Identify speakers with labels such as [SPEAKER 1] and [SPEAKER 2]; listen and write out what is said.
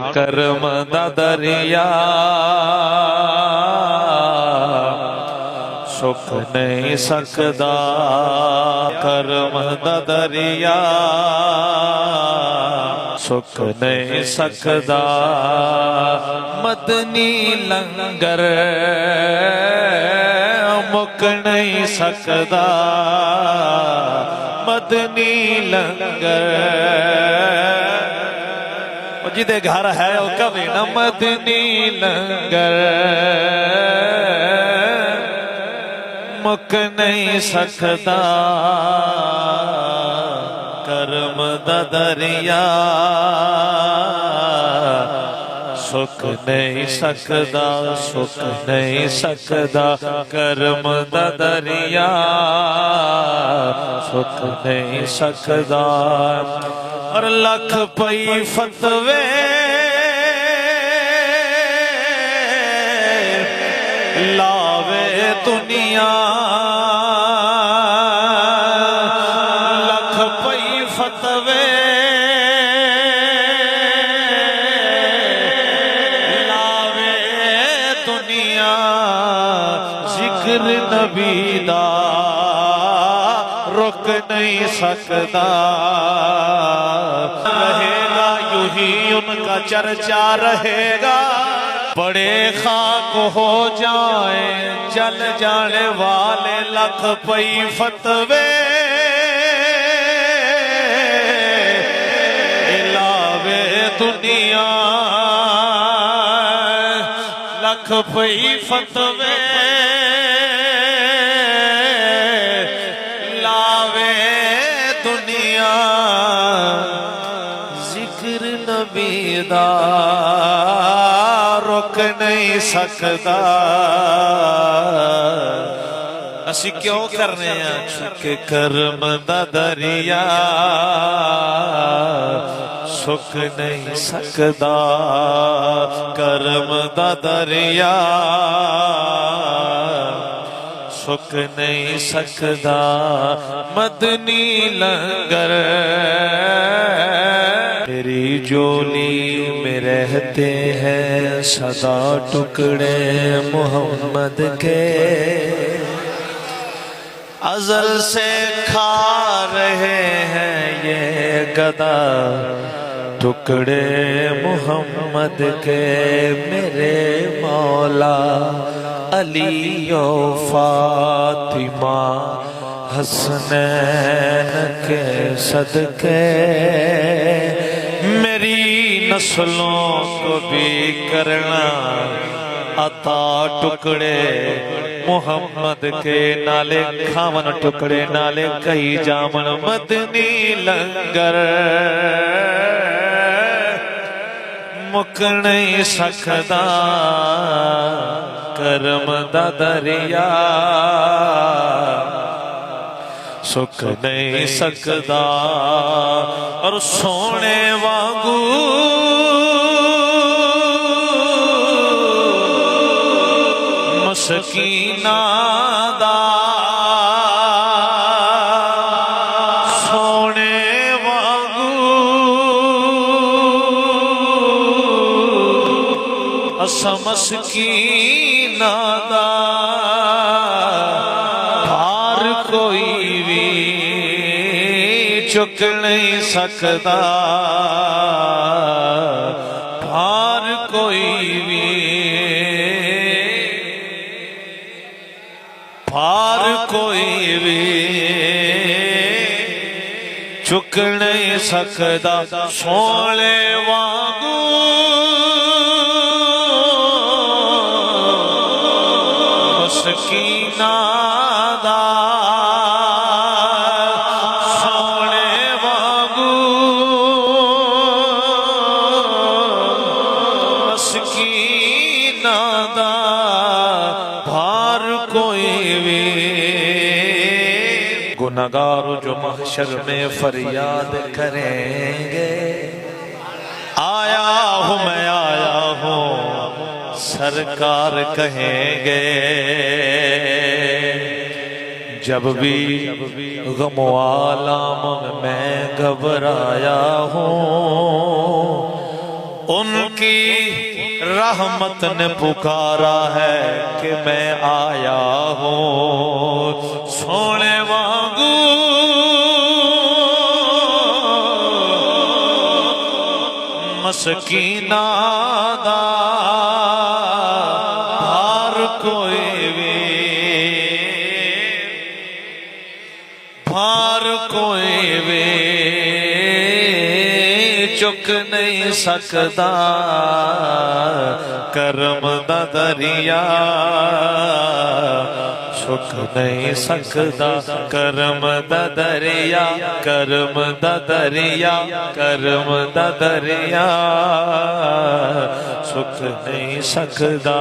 [SPEAKER 1] करम दा दरिया सुख नहीं सकदा, करम दा दरिया सुख नहीं सकदा। मदनी लंगर मुक नहीं सकदा, मदनी लंगर जिदे घर है वो कभी न मदनी लंगर मुक नहीं सकदा। करम दा दरिया सुख नहीं सकदा, सुख नहीं सकदा। करम दा दरिया सुख नहीं सकदा। और लख पई फतवे लावे दुनिया, लख पई फतवे लावे दुनिया। जिक्र नबी दा रुक नहीं सकदा। रहेगा यूं ही उनका चर्चा रहेगा। बड़े खाक हो जाए जल जाने वाले लख पई फतवे लावे दुनिया। लख पई फतवे लावे दुनिया। जिक्र नबी दा रुक नहीं सकदा। असी क्यों करने चुके करम दा दरिया सुख नहीं सकदा। करम दा दरिया सुख नहीं सकदा। मदनी लंगर तेरी जोली में रहते हैं सदा टुकड़े मोहम्मद के। अज़ल से खा रहे हैं ये गदा टुकड़े मोहम्मद के। मेरे मौला अली और फातिमा हसनैन के सदके मेरी नस्लों को भी करना अता टुकड़े मोहम्मद के। नाले खावन टुकड़े नाले कई जामन मदनी लंगर मुक नहीं सकदा। करम दा दरिया सुख नहीं सकदा। और सोने वांगू मस्कीना दा सोने वांगू अस मस्कीना दा भार कोई भी चुक नहीं सकदा। भार कोई भी भार कोई भी चुक नहीं सकदा। सोने वांगू मस्कीना दा सोने वांगू मस्कीना दा भार कोई भी। गुनहगार जो महशर में फरियाद करेंगे आया हूँ मैं आया हूँ सरकार कहेंगे। जब भी गम आलम में घबराया हूँ उनकी रहमत ने पुकारा है कि मैं आया हूँ सोने वांगू मस्कीना दा भार कोई भी चुक नहीं सकता करम दा दरिया चुक नहीं सकता करम दा दरिया करम दा दरिया करम दा दरिया चुक नहीं सकता।